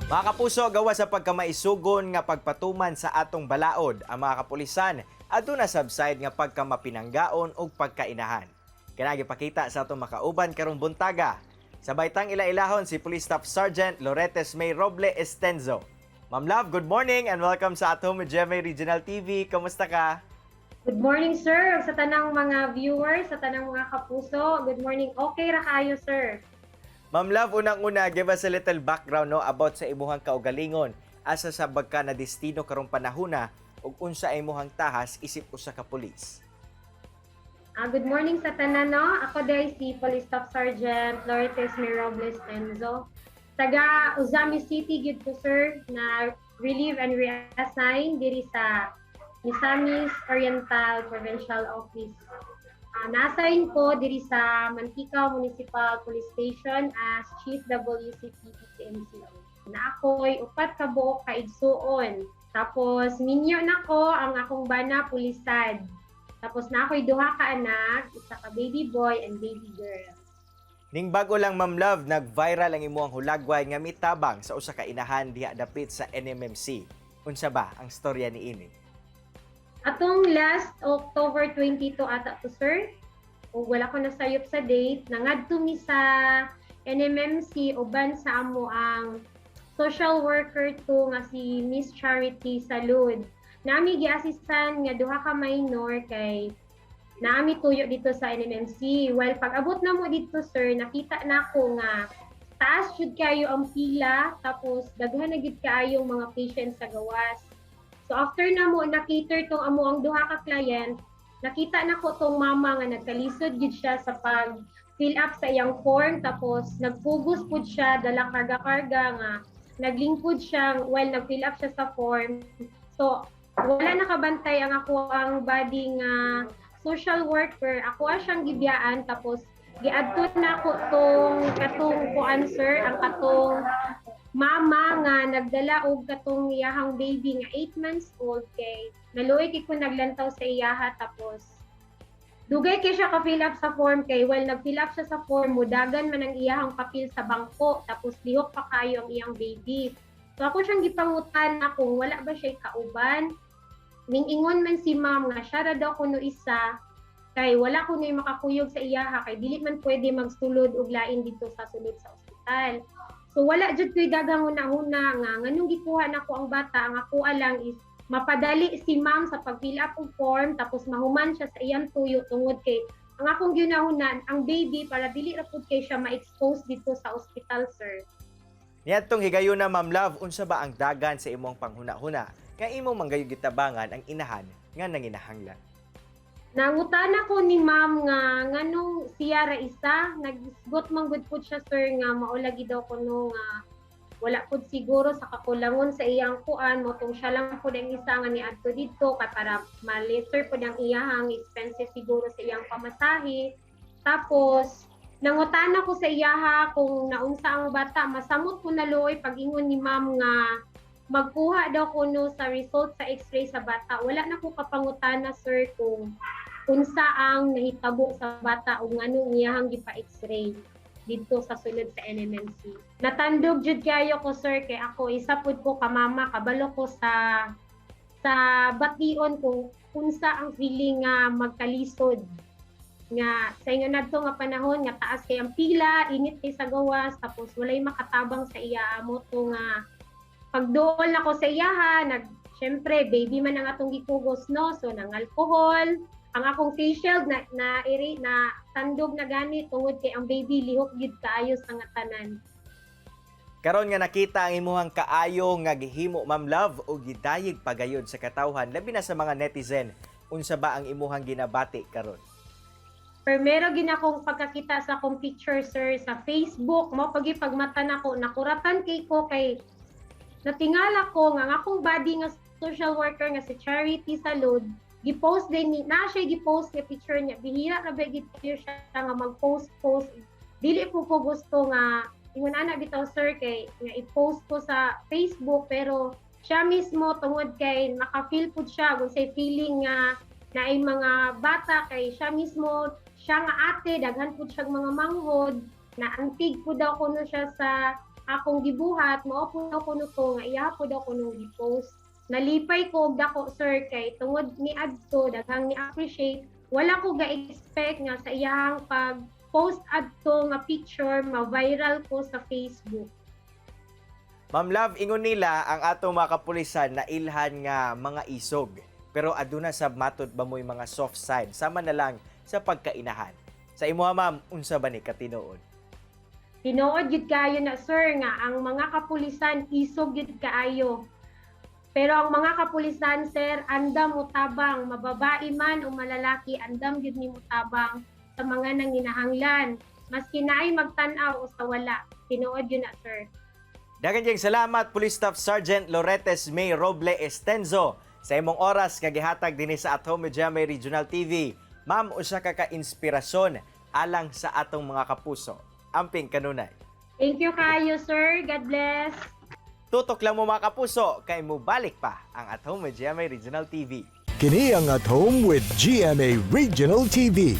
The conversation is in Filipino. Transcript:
Mga kapuso, gawa sa pagkamaisugon nga pagpatuman sa atong balaod, ang mga kapulisan aduna subside nga pagkamapinanggaon o pagkainahan. Kanagi pakita sa atong makauban karong buntaga. Sabay tang ila-ilahon si Police Staff Sergeant Loretes May Roble Estenzo. Ma'am Love, good morning and welcome sa atong GMA Regional TV. Kamusta ka? Good morning, sir. Sa tanang mga viewers, sa tanang mga kapuso, good morning. Okay ra kayo, sir. Ma'am Love, unang-una, give us a little background no, about sa imuhang kaugalingon. Asa sa bagka na destino karong panahona ug unsa imuhang tahas isip usa ka pulis. Good morning sa tanan, no? Ako day si Police Staff Sergeant Loretes May Robles Tenzo. Taga Uzami City, good to sir, na relieve and reassign diri sa Misamis Oriental Provincial Office. Na-assign ko diri sa Mantika Municipal Police Station as Chief WCPD PMCO. Na ako'y upat ka buok kaigsuon. Tapos minyo na ko ang akong bana pulisad. Tapos na ako'y duha ka anak, isa ka baby boy and baby girl. Ning bago lang Ma'am Love, nag-viral ang imuhang hulagway nga mitabang sa usa ka inahan diha dapit sa NMMC. Unsa ba ang storya niini? Atong last October 22 ata to sir, o wala ko nasayop sa date, nangadto mi sa NMMC uban sa amo ang social worker to nga si Miss Charity Salud. Nami gi-assistan nga duha ka minor kay naami tuyo dito sa NMMC. While pag-abot na mo dito sir, nakita na ko nga taas jud kayo ang pila tapos daghan na gid kaayo mga patients sa gawas. So after na mo na-cater tong amo ang duha ka client, nakita na ko tong mama nga nagkalisod gid siya sa pag-fill up sa iyang form tapos nagpugos pud siya dala karga-karga nga naglingkod siya while nag-fill up siya sa form. So wala nakabantay ang ako ang body nga social worker. Ako siyang gibiyaan tapos giadto na ko tong katong answer ang katong mama nga nagdala og katong iyahang baby nga 8 months old kay naluoy kay ko naglantaw sa iyaha tapos dugay kay siya ka-fill up sa form kay while nag-fill up siya sa form mudagan man ang iyahang papel sa bangko tapos lihok pa kayo ang iyang baby. So ako siyang gipangutan na kung wala ba siya kauban. Ning-ingon man si ma'am nga siya ra daw kuno isa kay wala ko na makakuyog sa iyaha kay dili man pwede magsulod og lain dito sa sulod sa ospital. So wala jud ko'y daghang huna-huna nga nganong gikuha nako ang bata, ang ako lang is mapadali si ma'am sa pag-fill up og form tapos mahuman siya sa iyang tuyo tungod kay ang akong ginahuna ang baby para dili ra pud kay siya ma-expose dito sa ospital sir. Niadtong higayon na Ma'am Love, unsa ba ang dagan sa imong panghuna-huna nga imong manggayog gitabangan ang inahan nga nanginahanglan? Nangutana ko ni ma'am nga nganong siya ra isa nagisgot man gud pud siya sir nga maulagi daw kuno nga wala pud siguro sa kakulangon sa iyang kuan mo tong siya lang pud ang isa nga niadto dito kay para ma-lesser pud ang iyahang expenses siguro sa iyang pamasahe. Tapos nangutana ko sa iyaha kung naunsa ang bata, masamot ko na luoy pag-ingon ni ma'am nga magkuha daw kuno sa result sa x-ray sa bata. Wala na ko kapangutana sir kung unsa ang nahitabo sa bata o nganong iyahang gipa-x-ray dito sa sulod sa NMMC. Natandog jud kayo ko sir kay ako isa pud ko ka mama kabalo ko sa bation ko unsa ang feeling nga magkalisod nga sa ingon nadto nga panahon nga taas kay ang pila, init kay sa gawas tapos walay makatabang sa iya mo to nga pagduol na ko sa iyaha, syempre baby man ang atong gipugos no, so nang alcohol, ang akong face shield na tandog na gani tungod kay ang baby lihok gid kaayo sa ngatanan. Karon nga nakita ang imuhang kaayo nga gihimo Ma'am Love o gidayeg pagayod sa katawhan labi na sa mga netizen, unsa ba ang imuhang ginabati karon? Primero ginakong pagkakita sa akong picture sir sa Facebook, mo pagmata nako nakuratan kay ko kay natingala ko nga ang akong body nga social worker nga si Charity Salud, gi-post din ni na siya gi-post nga picture niya. Bihira ra ba gid siya nga mag-post. Dili po ko gusto nga ingon ana bitaw sir kay nga i-post ko sa Facebook pero siya mismo tungod kay naka-feel pud siya kung say feeling nga naay mga bata kay siya mismo siya nga ate daghan pud siya mga manghod na antig pud daw kuno siya sa akong gibuhat, mao po daw kuno to nga iya po daw kuno i-post. Nalipay ko og dako sir kay tungod ni adto daghang ni appreciate, wala ko ga-expect nga sa iyang pag-post adto nga picture ma-viral ko sa Facebook. Ma'am Love, ingon nila ang atong mga kapulisan na ilhan nga mga isog. Pero aduna sab matod ba mo'y mga soft side sama na lang sa pagkainahan. Sa imo ma'am, unsa ba ni katinuod? Tinuod gid kaayo na sir nga ang mga kapulisan isog gid kaayo. Pero ang mga kapulisan sir andam mutabang, mababae man o malalaki andam gid ni mutabang sa mga nanginahanglan. Maski naay magtan-aw o sa wala. Tinuod yun na sir. Daghang diyang salamat Police Staff Sergeant Loretes May Roble Estenzo sa imong oras nga gihatag dinhi sa At Home with GMA Regional TV. Ma'am, usa ka ka-inspirasyon alang sa atong mga kapuso. Amping kanunay. Thank you kayo sir. God bless. Tutok lang mo mga kapuso, kay mo balik pa ang At Home with GMA Regional TV. Kini ang At Home with GMA Regional TV.